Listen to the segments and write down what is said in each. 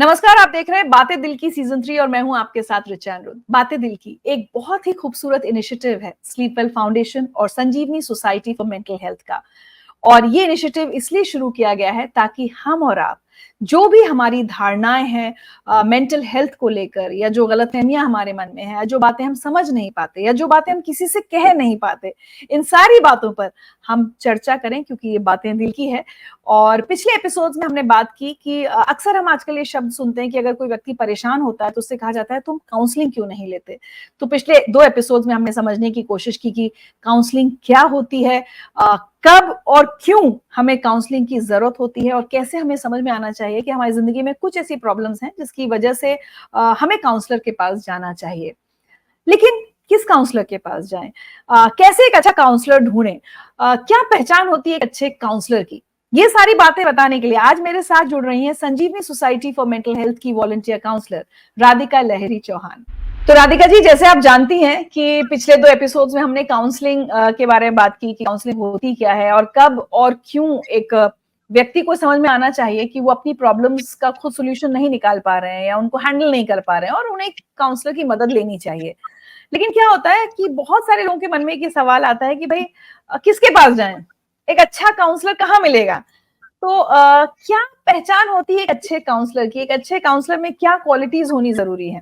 नमस्कार, आप देख रहे हैं बातें दिल की सीजन 3 और मैं हूं आपके साथ रिचा अनिरुद्ध। बातें दिल की एक बहुत ही खूबसूरत इनिशिएटिव है स्लीपवेल फाउंडेशन और संजीवनी सोसाइटी फॉर मेंटल हेल्थ का। और ये इनिशिएटिव इसलिए शुरू किया गया है ताकि हम और आप जो भी हमारी धारणाएं हैं मेंटल हेल्थ को लेकर, या जो गलतफहमियां हमारे मन में है, या जो बातें हम समझ नहीं पाते, या जो बातें हम किसी से कह नहीं पाते, इन सारी बातों पर हम चर्चा करें, क्योंकि ये बातें दिल की है। और पिछले एपिसोड्स में हमने बात की कि अक्सर हम आजकल ये शब्द सुनते हैं कि अगर कोई व्यक्ति परेशान होता है तो उससे कहा जाता है तुम काउंसलिंग क्यों नहीं लेते। तो पिछले 2 एपिसोड्स में हमने समझने की कोशिश की कि काउंसलिंग क्या होती है, कब और क्यों हमें काउंसलिंग की जरूरत होती है, और कैसे हमें समझ में आना चाहिए कि हमारी जिंदगी में कुछ ऐसी प्रॉब्लम्स हैं जिसकी वजह से हमें काउंसलर के पास जाना चाहिए। लेकिन किस काउंसलर के पास जाएं, कैसे एक अच्छा काउंसलर ढूंढें, क्या पहचान होती है एक अच्छे काउंसलर की, ये सारी बातें बताने के लिए आज मेरे साथ जुड़ रही हैं संजीवनी सोसाइटी फॉर मेंटल हेल्थ की वॉलंटियर काउंसलर राधिका लहरी चौहान। तो राधिका जी, जैसे आप जानती हैं कि पिछले 2 एपिसोड्स में हमने काउंसलिंग के बारे में बात की कि काउंसलिंग होती क्या है और कब और क्यों एक व्यक्ति को समझ में आना चाहिए कि वो अपनी प्रॉब्लम्स का खुद सोल्यूशन नहीं निकाल पा रहे हैं या उनको हैंडल नहीं कर पा रहे हैं और उन्हें काउंसलर की मदद लेनी चाहिए। लेकिन क्या होता है कि बहुत सारे लोगों के मन में ये सवाल आता है कि भाई किसके पास जाएं, एक अच्छा काउंसलर कहाँ मिलेगा। तो क्या पहचान होती है एक अच्छे काउंसलर की, एक अच्छे काउंसलर में क्या क्वालिटीज होनी जरूरी है?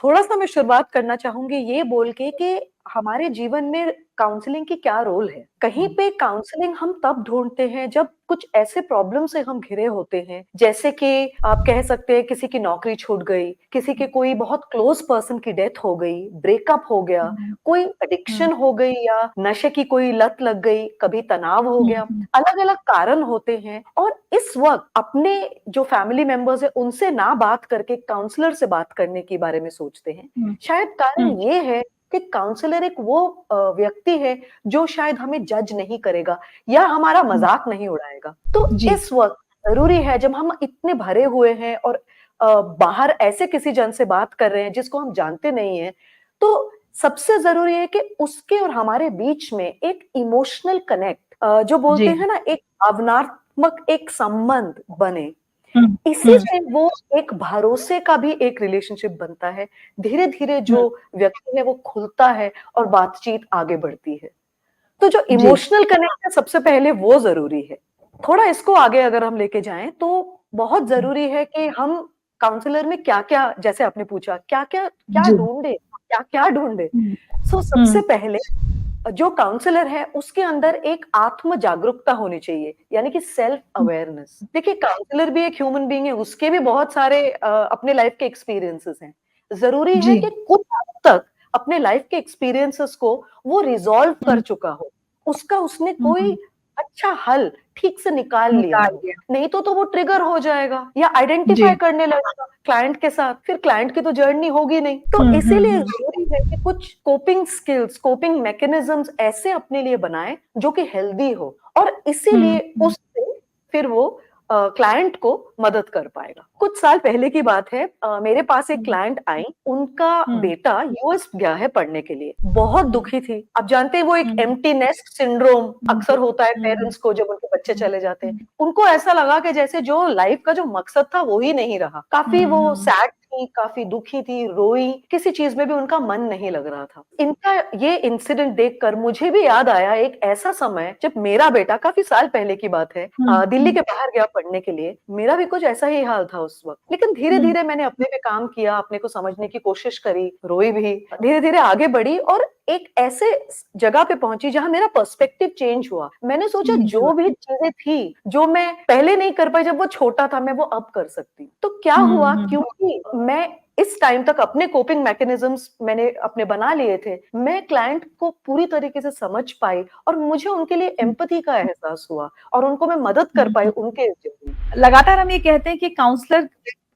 थोड़ा सा मैं शुरुआत करना चाहूंगी ये बोल के कि हमारे जीवन में काउंसलिंग की क्या रोल है। कहीं पे काउंसलिंग हम तब ढूंढते हैं जब कुछ ऐसे प्रॉब्लम से हम घिरे होते हैं, जैसे कि आप कह सकते हैं किसी की नौकरी छूट गई, किसी के कोई बहुत क्लोज पर्सन की डेथ हो गई, ब्रेकअप हो गया, कोई एडिक्शन हो गई या नशे की कोई लत लग गई, कभी तनाव हो गया। अलग अलग कारण होते हैं और इस वक्त अपने जो फैमिली मेंबर्स है उनसे ना बात करके काउंसलर से बात करने के बारे में सोचते हैं। शायद कारण ये है कि काउंसलर एक वो व्यक्ति है जो शायद हमें जज नहीं करेगा या हमारा मजाक नहीं उड़ाएगा। तो इस वक्त जरूरी है जब हम इतने भरे हुए हैं और बाहर ऐसे किसी जन से बात कर रहे हैं जिसको हम जानते नहीं है, तो सबसे जरूरी है कि उसके और हमारे बीच में एक इमोशनल कनेक्ट, जो बोलते हैं ना, एक भावनात्मक एक संबंध बने। इसी से वो एक भरोसे का भी एक रिलेशनशिप बनता है। धीरे धीरे जो व्यक्ति है वो खुलता है और बातचीत आगे बढ़ती है। तो जो इमोशनल कनेक्ट है सबसे पहले वो जरूरी है। थोड़ा इसको आगे अगर हम लेके जाएं तो बहुत जरूरी है कि हम काउंसलर में क्या क्या, जैसे आपने पूछा क्या क्या क्या ढूंढे, क्या क्या ढूंढे। सो सबसे पहले जो काउंसलर है उसके अंदर एक आत्म जागरूकता होनी चाहिए, यानी कि सेल्फ अवेयरनेस। देखिए, काउंसलर भी एक ह्यूमन बीइंग है, उसके भी बहुत सारे अपने लाइफ के एक्सपीरियंसेस हैं। जरूरी है कि कुछ हद तक अपने लाइफ के एक्सपीरियंसेस को वो रिजॉल्व कर चुका हो, उसका उसने कोई अच्छा हल ठीक से निकाल लिया हो। नहीं तो वो ट्रिगर हो जाएगा या आइडेंटिफाई करने लगेगा क्लाइंट के साथ, फिर क्लाइंट की तो जर्नी होगी नहीं। तो इसीलिए जरूरी है कि कुछ कोपिंग स्किल्स, कोपिंग मैकेनिज्म्स ऐसे अपने लिए बनाए जो कि हेल्दी हो, और इसीलिए उससे फिर वो क्लाइंट को मदद कर पाएगा। कुछ साल पहले की बात है, मेरे पास एक क्लाइंट आई, उनका बेटा यूएस गया है पढ़ने के लिए, बहुत दुखी थी। आप जानते हैं वो एक एम्प्टी नेस्ट सिंड्रोम अक्सर होता है पेरेंट्स को जब उनके बच्चे चले जाते हैं। उनको ऐसा लगा कि जैसे जो लाइफ का जो मकसद था वो ही नहीं रहा। काफी वो सैड थी, काफी दुखी थी, रोई, किसी चीज में भी उनका मन नहीं लग रहा था। इनका ये इंसिडेंट देखकर मुझे भी याद आया एक ऐसा समय जब मेरा बेटा, काफी साल पहले की बात है, दिल्ली के बाहर गया पढ़ने के लिए। मेरा भी कुछ ऐसा ही हाल था उस वक्त, लेकिन धीरे धीरे मैंने अपने पे काम किया, अपने को समझने की कोशिश करी, रोई भी, धीरे धीरे आगे बढ़ी और एक ऐसे जगह पे पहुंची जहां मेरा पर्सपेक्टिव चेंज हुआ। मैंने सोचा जो भी चीजें थी जो मैं पहले नहीं कर पाई जब वो छोटा था, मैं वो अब कर सकती। तो क्या हुआ, क्योंकि मैं इस टाइम तक अपने कोपिंग मैकेनिज्म्स मैंने अपने बना लिए थे, मैं क्लाइंट को पूरी तरीके से समझ पाई और मुझे उनके लिए एम्पैथी का एहसास हुआ और उनको मैं मदद कर पाई उनके जर्नी। लगातार हम ये कहते हैं कि काउंसलर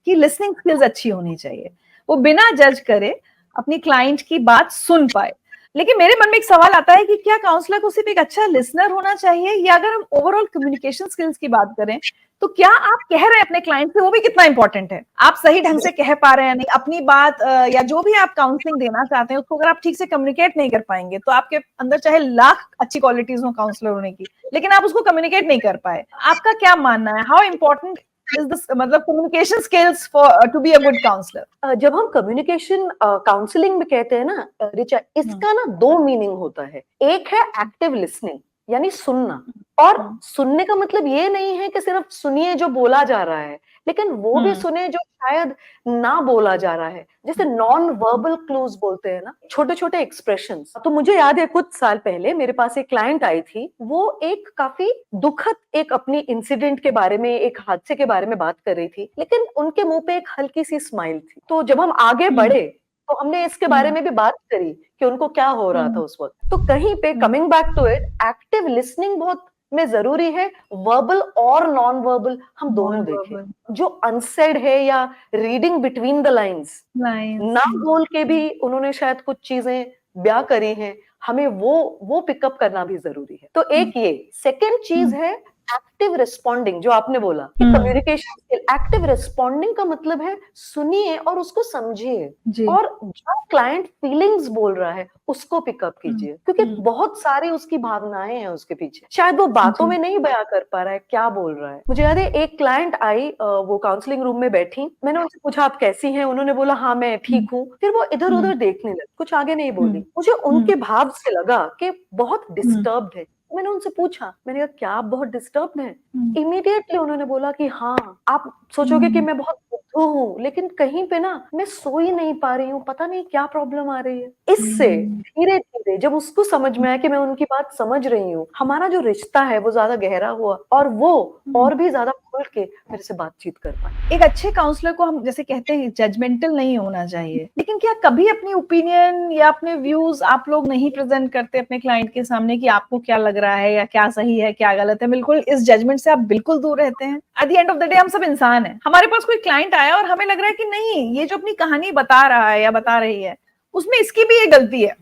की लिसनिंग स्किल्स अच्छी होनी चाहिए, वो बिना जज करे अपनी क्लाइंट की बात सुन पाए। लेकिन मेरे मन में एक सवाल आता है कि क्या काउंसलर को सिर्फ एक अच्छा लिसनर होना चाहिए, या अगर हम ओवरऑल कम्युनिकेशन स्किल्स की बात करें तो क्या आप कह रहे हैं अपने क्लाइंट से वो भी कितना इंपॉर्टेंट है, आप सही ढंग से कह पा रहे हैं नहीं अपनी बात, या जो भी आप काउंसलिंग देना चाहते हैं उसको अगर आप ठीक से कम्युनिकेट नहीं कर पाएंगे तो आपके अंदर चाहे लाख अच्छी क्वालिटीज हो काउंसलर होने की, लेकिन आप उसको कम्युनिकेट नहीं कर पाए, आपका क्या मानना है, हाउ इम्पोर्टेंट is this मतलब communication skills for to be a good counselor? जब हम कम्युनिकेशन काउंसलिंग में कहते हैं ना रिचा, इसका ना दो मीनिंग होता है। एक है एक्टिव लिसनिंग, यानी सुनना, और सुनने का मतलब ये नहीं है कि सिर्फ सुनिए जो बोला जा रहा है, लेकिन वो भी सुने जो शायद ना बोला जा रहा है। जैसे नॉन वर्बल क्लूज बोलते हैं ना, छोटे छोटे एक्सप्रेशंस। तो मुझे याद है कुछ साल पहले मेरे पास एक क्लाइंट आई थी, वो एक काफी दुखद एक अपनी इंसिडेंट के बारे में, एक हादसे के बारे में बात कर रही थी, लेकिन उनके मुंह पे एक हल्की सी स्माइल थी। तो जब हम आगे बढ़े तो हमने इसके बारे में भी बात करी कि उनको क्या हो रहा था उस वक्त। तो कहीं पे coming back to it, active listening बहुत में जरूरी है। वर्बल और नॉन वर्बल हम दोनों देखें। जो अनसेड है या रीडिंग बिटवीन द लाइंस, ना बोल के भी उन्होंने शायद कुछ चीजें ब्याह करी हैं, हमें वो पिकअप करना भी जरूरी है। तो एक ये सेकंड चीज है एक्टिव रिस्पॉन्डिंग, जो आपने बोला कि कम्युनिकेशन स्किल। एक्टिव रिस्पॉन्डिंग का मतलब है सुनिए और उसको समझिए, और जो क्लाइंट फीलिंग्स बोल रहा है उसको पिकअप कीजिए, क्योंकि बहुत सारी उसकी भावनाएं हैं उसके पीछे, शायद वो बातों में नहीं बयां कर पा रहा है क्या बोल रहा है। मुझे याद है एक क्लाइंट आई, वो काउंसलिंग रूम में बैठी, मैंने उनसे पूछा आप कैसी हैं, उन्होंने बोला हाँ मैं ठीक हूँ। फिर वो इधर उधर देखने लगी, कुछ आगे नहीं बोली। मुझे उनके भाव से लगा कि बहुत डिस्टर्ब्ड है। मैंने उनसे पूछा, मैंने कहा क्या आप बहुत डिस्टर्ब हैं? इमीडिएटली उन्होंने बोला कि हाँ, आप सोचोगे कि मैं बहुत बुद्धू हूँ, लेकिन कहीं पे ना मैं सो ही नहीं पा रही हूँ, पता नहीं क्या प्रॉब्लम आ रही है। इससे धीरे धीरे जब उसको समझ में आया कि मैं उनकी बात समझ रही हूँ, हमारा जो रिश्ता है वो ज्यादा गहरा हुआ, और वो और भी ज्यादा खुल के मेरे से बातचीत कर पाए। एक अच्छे काउंसलर को हम जैसे कहते हैं जजमेंटल नहीं होना चाहिए, लेकिन क्या कभी अपनी ओपिनियन या अपने व्यूज आप लोग नहीं प्रेजेंट करते अपने क्लाइंट के सामने कि आपको क्या लग रहा है या क्या सही है क्या गलत है? बिल्कुल इस जजमेंट से आप बिल्कुल दूर रहते हैं। At the end of the day हम सब इंसान हैं। हमारे पास कोई क्लाइंट आया और हमें लग रहा है कि नहीं, ये जो अपनी कहानी बता रहा है या बता रही है उसमें इसकी भी ये गलती है,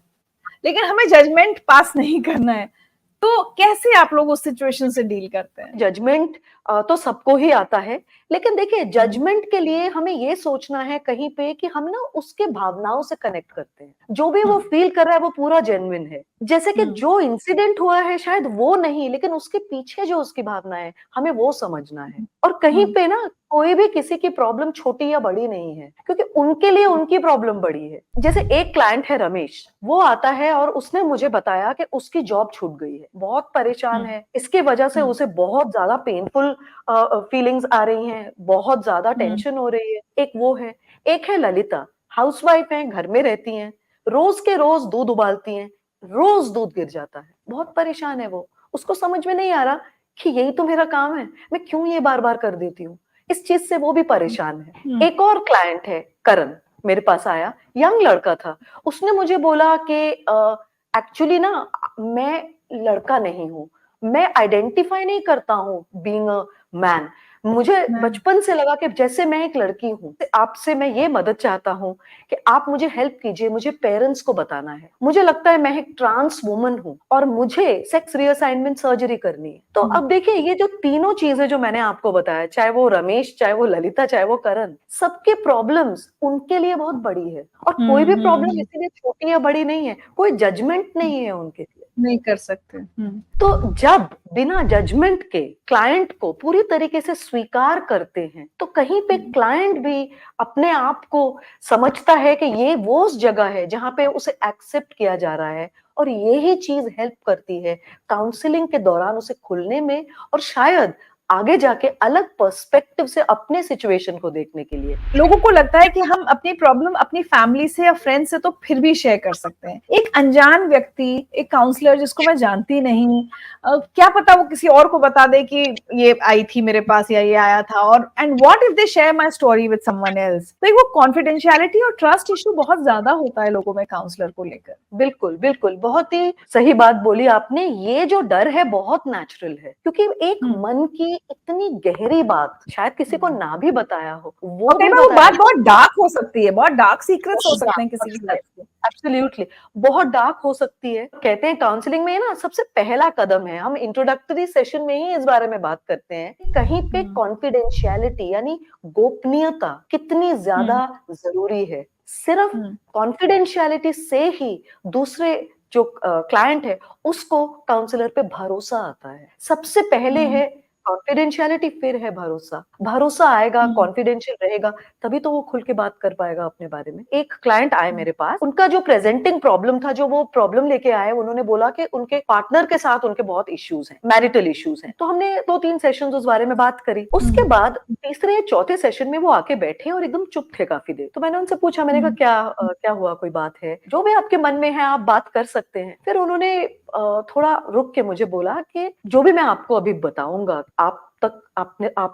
लेकिन हमें जजमेंट पास नहीं करना है। तो कैसे आप लोग उस सिचुएशन से डील करते हैं? जजमेंट तो सबको ही आता है, लेकिन देखिए जजमेंट के लिए हमें ये सोचना है कहीं पे कि हम ना उसके भावनाओं से कनेक्ट करते हैं। जो भी वो फील कर रहा है वो पूरा जेन्युइन है। जैसे कि जो इंसिडेंट हुआ है शायद वो नहीं, लेकिन उसके पीछे जो उसकी भावना है हमें वो समझना है। और कहीं पे ना कोई भी किसी की प्रॉब्लम छोटी या बड़ी नहीं है, क्योंकि उनके लिए उनकी प्रॉब्लम बड़ी है। जैसे एक क्लाइंट है रमेश, वो आता है और उसने मुझे बताया कि उसकी जॉब छूट गई है, बहुत परेशान है, इसके वजह से उसे बहुत ज्यादा पेनफुल फीलिंग्स आ रही हैं, बहुत ज्यादा टेंशन हो रही है। एक वो है, एक है ललिता, हाउसवाइफ है, घर में रहती हैं, रोज के रोज दूध उबालती हैं, रोज दूध गिर जाता है, बहुत परेशान है वो। उसको समझ में नहीं आ रहा कि यही तो मेरा काम है, मैं क्यों ये बार बार कर देती हूँ। इस चीज से वो भी परेशान है। एक और क्लाइंट है करण, मेरे पास आया, यंग लड़का था। उसने मुझे बोला कि एक्चुअली ना मैं लड़का नहीं हूँ, मैं आइडेंटिफाई नहीं करता हूँ बीइंग अ मैन। मुझे बचपन से लगा कि जैसे मैं एक लड़की हूँ, आपसे मैं ये मदद चाहता हूँ कि आप मुझे हेल्प कीजिए, मुझे पेरेंट्स को बताना है। मुझे लगता है मैं एक ट्रांस वुमन हूँ और मुझे सेक्स रीअसाइनमेंट सर्जरी करनी है। तो अब देखिए ये जो तीनों चीजें जो मैंने आपको बताया, चाहे वो रमेश, चाहे वो ललिता, चाहे वो करण, सबके प्रॉब्लम्स उनके लिए बहुत बड़ी है। और कोई भी प्रॉब्लम इसीलिए छोटी या बड़ी नहीं है, कोई जजमेंट नहीं है उनके लिए, नहीं कर सकते। तो जब बिना जजमेंट के क्लाइंट को पूरी तरीके से स्वीकार करते हैं, तो कहीं पे क्लाइंट भी अपने आप को समझता है कि ये वो उस जगह है जहां पे उसे एक्सेप्ट किया जा रहा है, और यही चीज हेल्प करती है काउंसलिंग के दौरान उसे खुलने में, और शायद आगे जाके अलग पर्सपेक्टिव से अपने सिचुएशन को देखने के लिए। लोगों को लगता है कि हम अपनी प्रॉब्लम अपनी फैमिली से या फ्रेंड से तो फिर भी शेयर कर सकते हैं। एक अनजान व्यक्ति, एक काउंसलर जिसको मैं जानती नहीं, क्या पता वो किसी और को बता दे कि ये आई थी मेरे पास या ये आया था, और and what if they share my story with someone else. तो वो कॉन्फिडेंशियलिटी और ट्रस्ट इशू बहुत ज्यादा होता है लोगों में काउंसलर को लेकर। बिल्कुल बिल्कुल, बहुत ही सही बात बोली आपने। ये जो डर है बहुत नेचुरल है, क्योंकि एक मन की इतनी गहरी बात शायद किसी को ना भी बताया हो, वो भी वो बात बहुत डार्क हो सकती है, बहुत डार्क सीक्रेट्स हो सकते हैं किसी की लाइफ के। एब्सोल्युटली, बहुत डार्क हो सकती है। कहते हैं काउंसलिंग में ना सबसे पहला कदम है, हम इंट्रोडक्टरी सेशन में ही इस बारे में बात करते हैं, कहीं पे कॉन्फिडेंशियलिटी यानी गोपनीयता कितनी ज्यादा जरूरी है। सिर्फ कॉन्फिडेंशियलिटी से ही दूसरे जो क्लाइंट है उसको काउंसलर पे भरोसा आता है। सबसे पहले है कॉन्फिडेंशियलिटी फिर है भरोसा। भरोसा आएगा, कॉन्फिडेंशियल रहेगा, तभी तो वो खुल के बात कर पाएगा अपने बारे में। एक क्लाइंट आए मेरे पास, उनका जो प्रेजेंटिंग प्रॉब्लम था, जो वो प्रॉब्लम लेके आए, उन्होंने बोला कि उनके पार्टनर के साथ उनके बहुत इश्यूज हैं, मैरिटल इश्यूज हैं। तो हमने 2-3 सेशंस उस बारे में बात करी। उसके बाद तीसरे चौथे सेशन में वो आके बैठे और एकदम चुप थे काफी देर। तो मैंने उनसे पूछा, मैंने कहा क्या हुआ, कोई बात है? जो भी आपके मन में है आप बात कर सकते हैं। फिर उन्होंने थोड़ा रुक के मुझे बोला कि जो भी मैं आपको अभी बताऊंगा आप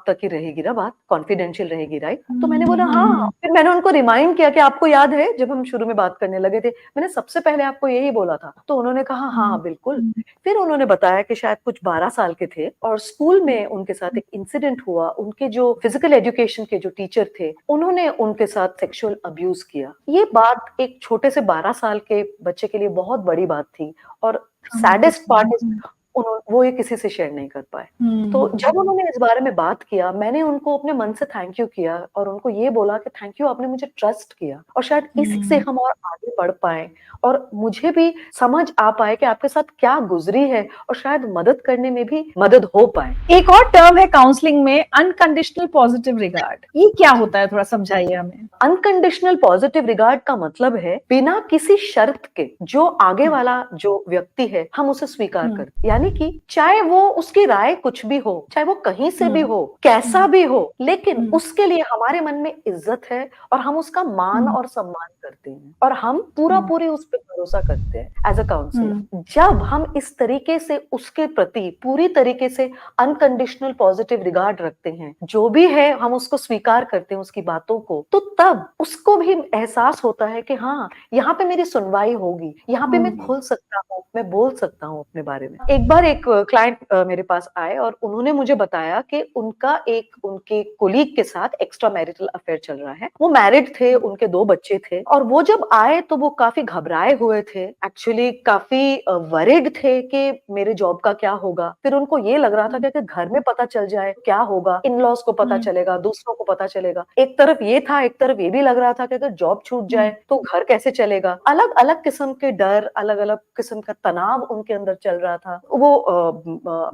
तक ही रहेगी ना बात, कॉन्फिडेंशियल रहेगी, राइट? तो मैंने बोला हाँ। फिर मैंने उनको रिमाइंड किया कि आपको याद है जब हम शुरू में बात करने लगे थे, मैंने सबसे पहले आपको यही बोला था। तो उन्होंने कहा हाँ बिल्कुल। फिर उन्होंने बताया कि शायद कुछ 12 साल के थे और स्कूल में उनके साथ एक इंसिडेंट हुआ। उनके जो फिजिकल एजुकेशन के जो टीचर थे, उन्होंने उनके साथ सेक्सुअल अब्यूज किया। ये बात एक छोटे से 12 साल के बच्चे के लिए बहुत बड़ी बात थी और सैडेस्ट पार्ट इज वो ये किसी से शेयर नहीं कर पाए। तो जब उन्होंने इस बारे में बात किया, मैंने उनको अपने मन से थैंक यू किया और उनको ये बोला कि थैंक यू, आपने मुझे ट्रस्ट किया और शायद इसी से हम और आगे बढ़ पाए और मुझे भी समझ आ पाए कि आपके साथ क्या गुजरी है और शायद मदद करने में भी मदद हो पाए। एक और टर्म है काउंसलिंग में, अनकंडीशनल पॉजिटिव रिगार्ड। ये क्या होता है, थोड़ा समझाइए हमें। अनकंडीशनल पॉजिटिव रिगार्ड का मतलब है बिना किसी शर्त के जो आगे वाला जो व्यक्ति है हम उसे स्वीकार करते, यानी कि चाहे वो उसकी राय कुछ भी हो, चाहे वो कहीं से भी हो, कैसा भी हो, लेकिन उसके लिए हमारे मन में इज्जत है और हम उसका मान और सम्मान करते हैं और हम पूरी उस पर भरोसा करते हैं एज अ काउंसलर। जब हम इस तरीके से उसके प्रति पूरी तरीके से अनकंडीशनल पॉजिटिव रिगार्ड रखते हैं, जो भी है हम उसको स्वीकार करते हैं उसकी बातों को, तो तब उसको भी एहसास होता है कि हाँ, यहाँ पे मेरी सुनवाई होगी, यहाँ पे मैं खुल सकता हूँ, मैं बोल सकता हूँ अपने बारे में। एक बार एक क्लाइंट मेरे पास आए और उन्होंने मुझे बताया कि उनके कोलीग के साथ एक्स्ट्रा मैरिटल अफेयर चल रहा है। वो मैरिड थे, उनके 2 बच्चे थे और वो जब आए तो वो काफी घबराए हुए थे, एक्चुअली काफी वरिड थे कि मेरे जॉब का क्या होगा। फिर उनको ये लग रहा था कि अगर घर में पता चल जाए क्या होगा, इन लॉज को पता चलेगा, दूसरों को पता चलेगा। एक तरफ ये था, एक तरफ ये भी लग रहा था कि अगर जॉब छूट जाए तो घर कैसे चलेगा। अलग अलग किस्म के डर, अलग अलग किस्म का तनाव उनके अंदर चल रहा था। वो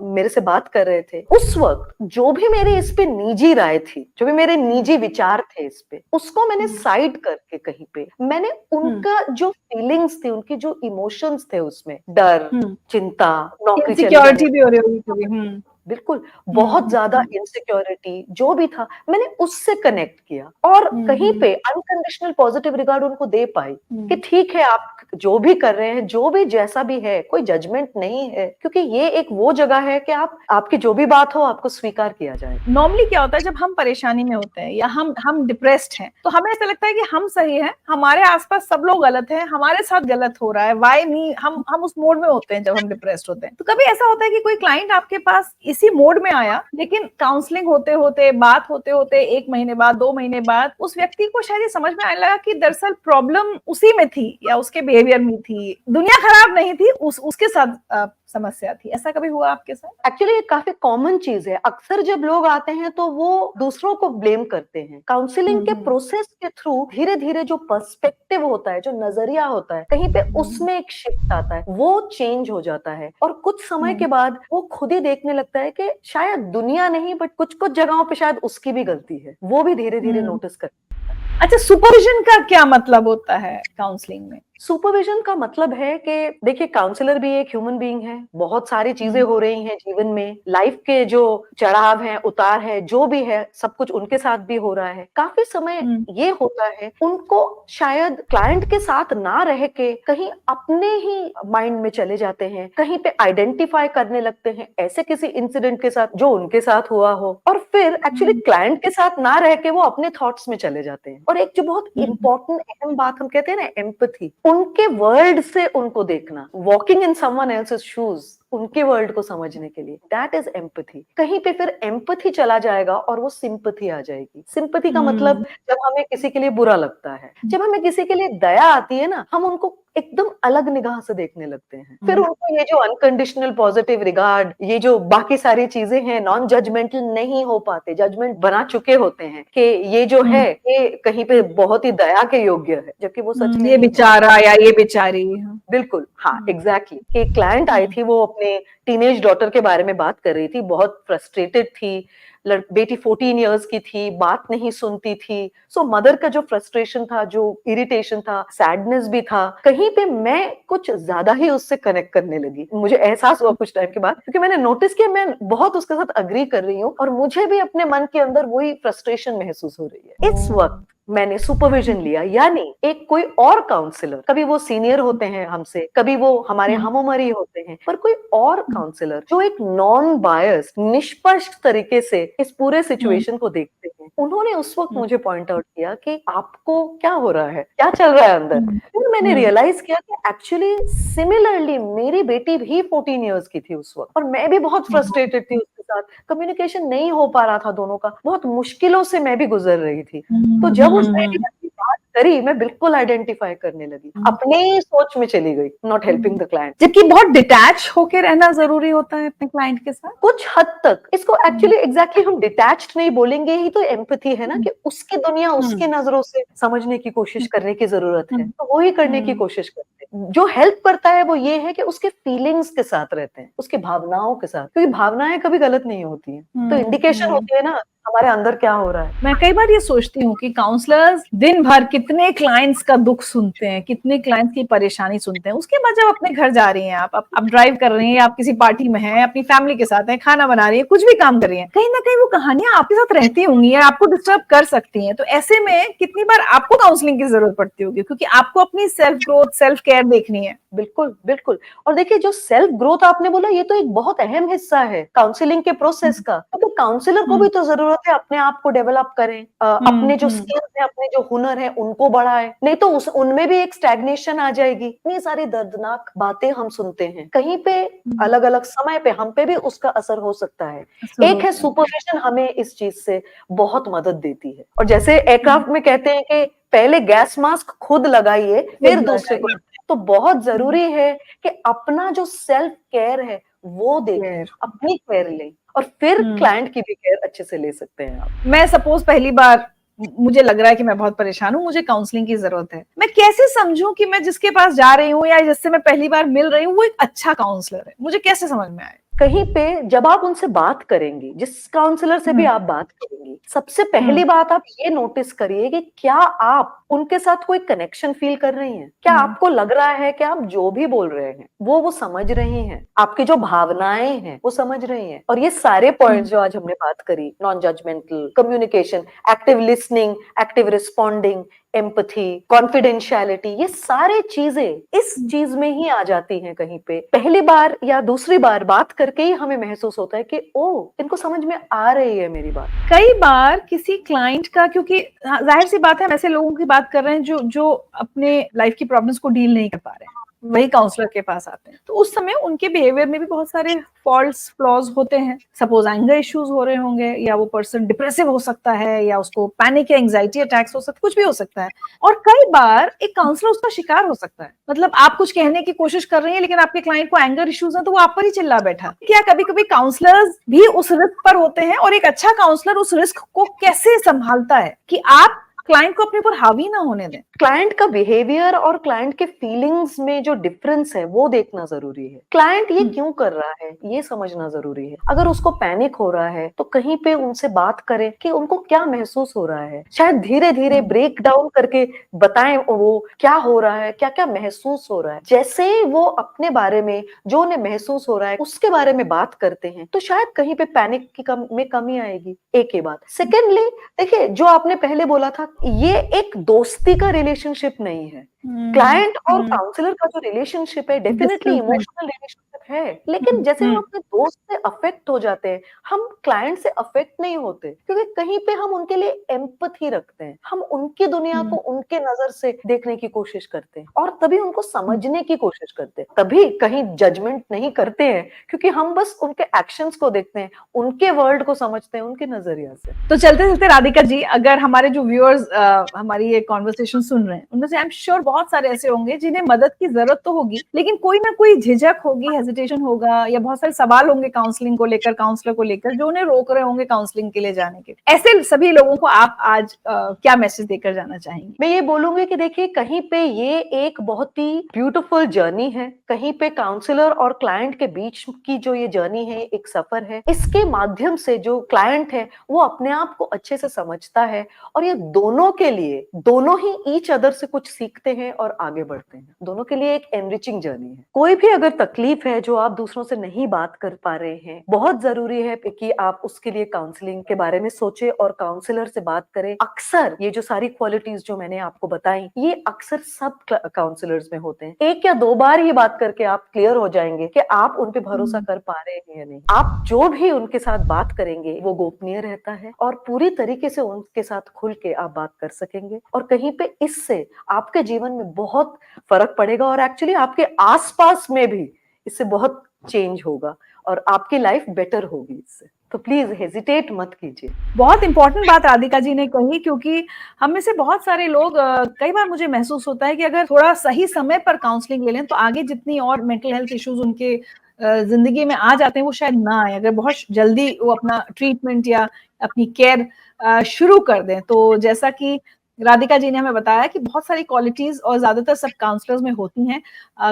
मेरे से बात कर रहे थे। उस वक्त जो भी मेरी इस पे निजी राय थी, जो भी मेरे निजी विचार थे इस पे, उसको मैंने साइड करके कहीं पे मैंने उनका जो फीलिंग्स थी, उनकी जो इमोशंस थे उसमें, डर, चिंता, नौकरी चली इनसिक्योरिटी भी हो रही होगी कभी। बिल्कुल, बहुत ज्यादा इनसिक्योरिटी जो भी था, मैंने उससे कनेक्ट किया और कहीं पे अनकंडीशनल पॉजिटिव रिगार्ड उनको दे पाई कि ठीक है, आप जो भी कर रहे हैं, जो भी जैसा भी है, कोई जजमेंट नहीं है, क्योंकि ये एक वो जगह है कि आपकी जो भी बात हो आपको स्वीकार किया जाए। नॉर्मली क्या होता है जब हम परेशानी में होते हैं या हम डिप्रेस्ड हैं, तो हमें ऐसा लगता है कि हम सही हैं, हमारे आसपास सब लोग गलत हैं, हमारे साथ गलत हो रहा है, वाई मी। हम उस मोड में होते हैं जब हम डिप्रेस्ड होते हैं। तो कभी ऐसा होता है कि कोई क्लाइंट आपके पास इसी मोड में आया, लेकिन काउंसलिंग होते होते, बात होते होते 1 महीने बाद, 2 महीने बाद उस व्यक्ति को शायद ये समझ में आने लगा कि दरअसल प्रॉब्लम उसी में थी या उसके बिहेवियर में थी, दुनिया खराब नहीं थी, उसके साथ समस्या थी। ऐसा कभी हुआ आपके साथ? एक्चुअली ये काफी कॉमन चीज है। अक्सर जब लोग आते हैं तो वो दूसरों को ब्लेम करते हैं। काउंसलिंग के प्रोसेस के थ्रू धीरे धीरे जो पर्सपेक्टिव होता है, जो नजरिया होता है, कहीं पे उसमें एक शिफ्ट आता है, वो चेंज हो जाता है और कुछ समय के बाद वो खुद ही देखने लगता है कि शायद दुनिया नहीं, बट कुछ कुछ जगहों पे शायद उसकी भी गलती है। वो भी धीरे धीरे नोटिस करता है। अच्छा, सुपरविजन का क्या मतलब होता है काउंसलिंग में? सुपरविजन का मतलब है कि देखिए, काउंसलर भी एक ह्यूमन बीइंग है, बहुत सारी चीजें हो रही हैं जीवन में, लाइफ के जो चढ़ाव हैं, उतार है, जो भी है, सब कुछ उनके साथ भी हो रहा है। काफी समय ये होता है उनको शायद क्लाइंट के साथ ना रह के कहीं अपने ही माइंड में चले जाते हैं, कहीं पे आइडेंटिफाई करने लगते हैं ऐसे किसी इंसिडेंट के साथ जो उनके साथ हुआ हो, और फिर एक्चुअली क्लाइंट के साथ ना रह के वो अपने थॉट्स में चले जाते हैं। और एक जो बहुत इंपॉर्टेंट अहम बात हम कहते हैं ना, एम्पैथी, उनके वर्ल्ड से उनको देखना, walking in someone else's shoes, उनके वर्ल्ड को समझने के लिए, दैट इज एम्पैथी। कहीं पे फिर एम्पैथी चला जाएगा और वो सिंपैथी आ जाएगी। सिंपैथी का मतलब जब हमें किसी के लिए बुरा लगता है, जब हमें किसी के लिए दया आती है ना, हम उनको एकदम अलग निगाह से देखने लगते हैं। फिर उनको ये जो अनकंडीशनल पॉजिटिव रिगार्ड, ये जो बाकी सारी चीजें हैं, नॉन जजमेंटल नहीं हो पाते, जजमेंट बना चुके होते हैं कि ये जो है ये कहीं पे बहुत ही दया के योग्य है, जबकि वो सच नहीं। ये बेचारा या ये बेचारी। बिल्कुल, हाँ, एग्जैक्टली। एक क्लाइंट आई थी, वो अपने टीनेज डॉटर के बारे में बात कर रही थी, बहुत फ्रस्ट्रेटेड थी, बेटी 14 इयर्स की थी, बात नहीं सुनती थी। सो मदर का जो फ्रस्ट्रेशन था, जो इरिटेशन था, सैडनेस भी था, कहीं पे मैं कुछ ज्यादा ही उससे कनेक्ट करने लगी। मुझे एहसास हुआ कुछ टाइम के बाद, क्योंकि मैंने नोटिस किया मैं बहुत उसके साथ अग्री कर रही हूँ और मुझे भी अपने मन के अंदर वही फ्रस्ट्रेशन महसूस हो रही है। इस वक्त मैंने सुपरविजन लिया, यानी एक कोई और काउंसलर, कभी वो सीनियर होते हैं हमसे, कभी वो हमारे हम उम्र ही होते हैं, पर कोई और काउंसलर जो एक नॉन बायस, निष्पक्ष तरीके से इस पूरे सिचुएशन को देखते हैं, उन्होंने उस वक्त मुझे पॉइंट आउट किया कि आपको क्या हो रहा है, क्या चल रहा है अंदर। फिर मैंने रियलाइज किया कि एक्चुअली सिमिलरली मेरी बेटी भी 14 इयर्स की थी उस वक्त, और मैं भी बहुत फ्रस्ट्रेटेड थी उसके साथ, कम्युनिकेशन नहीं हो पा रहा था दोनों का, बहुत मुश्किलों से मैं भी गुजर रही थी। तो जब उस लेडी ने बात करी, मैं बिल्कुल आइडेंटिफाई करने लगी, अपने ही सोच में चली गई, नॉट हेल्पिंग द क्लाइंट। जबकि बहुत डिटैच होके रहना जरूरी होता है अपने क्लाइंट के साथ कुछ हद तक। इसको एक्चुअली एग्जैक्टली हम डिटैच्ड नहीं बोलेंगे, ही तो एम्पैथी है ना, कि उसकी दुनिया उसकी नजरों से समझने की कोशिश करने की जरूरत है, तो वो ही करने की कोशिश करते हैं। जो हेल्प करता है वो ये है कि उसके फीलिंग्स के साथ रहते हैं, उसकी भावनाओं के साथ, क्योंकि भावनाएं कभी गलत नहीं होती हैं, तो इंडिकेशन होती है ना हमारे अंदर क्या हो रहा है। मैं कई बार ये सोचती हूँ कि काउंसलर्स दिन भर कितने क्लाइंट्स का दुख सुनते हैं, कितने क्लाइंट्स की परेशानी सुनते हैं, उसके बाद जब अपने घर जा रही हैं, आप ड्राइव कर रही हैं, आप किसी पार्टी में हैं, अपनी फैमिली के साथ हैं, खाना बना रही हैं, कुछ भी काम कर रही हैं, कहीं ना कहीं वो कहानियां आपके साथ रहती होंगी या आपको डिस्टर्ब कर सकती हैं। तो ऐसे में कितनी बार आपको काउंसलिंग की जरूरत पड़ती होगी, क्योंकि आपको अपनी सेल्फ ग्रोथ, सेल्फ केयर देखनी है। बिल्कुल बिल्कुल। और देखिए, जो सेल्फ ग्रोथ आपने बोला, ये तो एक बहुत अहम हिस्सा है काउंसलिंग के प्रोसेस का, तो काउंसलर को भी तो जरूरत है अपने आप को डेवलप करें, अपने जो स्किल्स है, अपने जो हुनर है उनको बढ़ाएं, नहीं तो उनमें भी एक स्टैग्नेशन आ जाएगी। इतनी सारी दर्दनाक बातें हम सुनते हैं, कहीं पे अलग अलग समय पे हम पे भी उसका असर हो सकता है। एक है सुपरविजन, हमें इस चीज से बहुत मदद देती है। और जैसे एयरक्राफ्ट में कहते हैं कि पहले गैस मास्क खुद लगाइए, फिर दूसरे को। तो बहुत जरूरी है कि अपना जो सेल्फ केयर है वो देखें, अपनी केयर लें, और फिर क्लाइंट की भी केयर अच्छे से ले सकते हैं आप। मैं सपोज पहली बार मुझे लग रहा है कि मैं बहुत परेशान हूँ, मुझे काउंसलिंग की जरूरत है, मैं कैसे समझूं कि मैं जिसके पास जा रही हूँ या जिससे मैं पहली बार मिल रही हूँ वो एक अच्छा काउंसलर है? मुझे कैसे समझ में आए? कहीं पे जब आप उनसे बात करेंगी, जिस काउंसलर से भी आप बात करेंगी, सबसे पहली बात आप ये नोटिस करिए कि क्या आप उनके साथ कोई कनेक्शन फील कर रही हैं? क्या आपको लग रहा है कि आप जो भी बोल रहे हैं वो समझ रही हैं? आपकी जो भावनाएं हैं वो समझ रही हैं? और ये सारे पॉइंट्स जो आज हमने बात करी, non judgmental communication, active listening, active responding, empathy, confidentiality, ये सारे चीजें इस चीज में ही आ जाती हैं। कहीं पे पहली बार या दूसरी बार बात करके ही हमें महसूस होता है कि ओ, इनको समझ में आ रही है मेरी बात। कई बार किसी क्लाइंट का, क्योंकि जाहिर सी बात है हम ऐसे लोगों की बात कर रहे हैं जो अपने लाइफ की प्रॉब्लम्स को डील नहीं कर पा रहे हैं, वही काउंसलर के पास आते हैं, तो उस समय उनके बिहेवियर में भी बहुत सारे फॉल्ट्स, फ्लॉज होते हैं। सपोज एंगर इश्यूज हो रहे होंगे, या वो पर्सन डिप्रेसिव हो सकता है, या उसको पैनिक या एंजाइटी अटैक्स हो सकते, कुछ भी हो सकता है। और कई बार एक काउंसलर उसका शिकार हो सकता है, मतलब आप कुछ कहने की कोशिश कर रही हैं लेकिन आपके क्लाइंट को एंगर इश्यूज है तो वो आप पर ही चिल्ला बैठा। क्या कभी कभी काउंसलर्स भी उस रिस्क पर होते हैं, और एक अच्छा काउंसलर उस रिस्क को कैसे संभालता है कि आप क्लाइंट को अपने ऊपर हावी ना होने दें? क्लाइंट का बिहेवियर और क्लाइंट के फीलिंग्स में जो डिफरेंस है वो देखना जरूरी है। क्लाइंट ये क्यों कर रहा है ये समझना जरूरी है। अगर उसको पैनिक हो रहा है तो कहीं पे उनसे बात करें कि उनको क्या महसूस हो रहा है, शायद धीरे धीरे ब्रेक डाउन करके बताएं वो क्या हो रहा है, क्या क्या महसूस हो रहा है। जैसे वो अपने बारे में, जो उन्हें महसूस हो रहा है उसके बारे में बात करते हैं तो शायद कहीं पे पैनिक में कमी आएगी। एक ही बात। सेकेंडली, देखिए, जो आपने पहले बोला था, ये एक दोस्ती का रिलेशनशिप नहीं है। क्लाइंट और काउंसलर का जो रिलेशनशिप है डेफिनेटली इमोशनल रिलेशनशिप है, लेकिन जैसे हम अपने दोस्त से अफेक्ट हो जाते हैं, हम क्लाइंट से अफेक्ट नहीं होते, क्योंकि कहीं पे हम उनके लिए एम्पैथी रखते हैं, हम उनकी दुनिया को उनके नजर से देखने की कोशिश करते हैं और तभी उनको समझने की कोशिश करते हैं, तभी कहीं जजमेंट नहीं करते हैं, क्योंकि हम बस उनके एक्शंस को देखते हैं, उनके वर्ल्ड को समझते हैं उनके नजरिया से। तो चलते चलते राधिका जी, अगर हमारे जो व्यूअर्स हमारी ये कॉन्वर्सेशन सुन रहे हैं, उनमें से आई एम श्योर बहुत सारे ऐसे होंगे जिन्हें मदद की जरूरत तो होगी, लेकिन कोई ना कोई झिझक होगी, हेजिटेशन हेजिटेशन होगा या बहुत सारे सवाल होंगे काउंसलिंग को लेकर, काउंसलर को लेकर, जो उन्हें रोक रहे होंगे काउंसलिंग के लिए जाने के। ऐसे सभी लोगों को आप आज क्या मैसेज देकर जाना चाहेंगे? मैं ये बोलूंगी कि देखिए, कहीं पे ये एक बहुत ही ब्यूटीफुल जर्नी है, कहीं पे काउंसलर और क्लाइंट के बीच की जो ये जर्नी है, एक सफर है। इसके माध्यम से जो क्लाइंट है वो अपने आप को अच्छे से समझता है, और ये दोनों के लिए, दोनों ही ईच अदर से कुछ सीखते हैं और आगे बढ़ते हैं। दोनों के लिए एक एनरिचिंग जर्नी है। कोई भी अगर तकलीफ है जो आप दूसरों से नहीं बात कर पा रहे हैं, बहुत जरूरी है कि आप उसके लिए काउंसलिंग के बारे में सोचे और काउंसलर से बात करें। अक्सर ये जो सारी क्वालिटीज जो मैंने आपको बताई, ये अक्सर सब काउंसलर्स में होते हैं। एक या दो बार ये बात करके आप क्लियर हो जाएंगे कि आप उन पे भरोसा कर पा रहे हैं या नहीं। आप जो भी उनके साथ बात करेंगे वो गोपनीय रहता है, और पूरी तरीके से उनके साथ खुल के आप बात कर सकेंगे, और कहीं पे इससे आपके जीवन में बहुत फर्क पड़ेगा, और एक्चुअली आपके आसपास में भी इससे बहुत चेंज होगा, और आपकी लाइफ बेटर होगी इससे। तो प्लीज हेजिटेट मत कीजिए। बहुत इंपॉर्टेंट बात राधिका जी ने कही, क्योंकि हम में से बहुत सारे लोग, कई बार मुझे महसूस होता है कि अगर थोड़ा सही समय पर काउंसलिंग ले लें तो आगे जितनी और मेंटल हेल्थ इश्यूज उनके जिंदगी में आ जाते हैं वो शायद ना आए, अगर बहुत जल्दी वो अपना ट्रीटमेंट या अपनी केयर शुरू कर दें। तो जैसा कि राधिका जी ने हमें बताया कि बहुत सारी क्वालिटीज और ज्यादातर सब काउंसलर्स में होती हैं।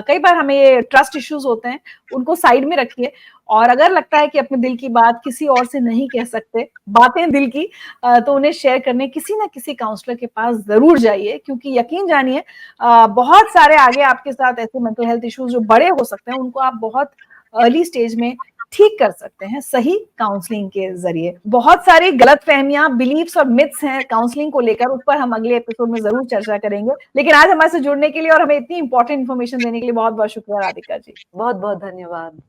कई बार हमें ये ट्रस्ट इश्यूज होते हैं, उनको साइड में रखिए, और अगर लगता है कि अपने दिल की बात किसी और से नहीं कह सकते, बातें दिल की, तो उन्हें शेयर करने किसी ना किसी काउंसलर के पास जरूर जाइए, क्योंकि यकीन जानिए बहुत सारे आगे आपके साथ ऐसे मेंटल हेल्थ इश्यूज जो बड़े हो सकते हैं उनको आप बहुत अर्ली स्टेज में ठीक कर सकते हैं सही काउंसलिंग के जरिए। बहुत सारी गलतफहमियां, बिलीफ्स और मिथ्स हैं काउंसलिंग को लेकर, उस पर हम अगले एपिसोड में जरूर चर्चा करेंगे। लेकिन आज हमारे से जुड़ने के लिए और हमें इतनी इंपॉर्टेंट इन्फॉर्मेशन देने के लिए बहुत बहुत शुक्रिया राधिका जी। बहुत बहुत धन्यवाद।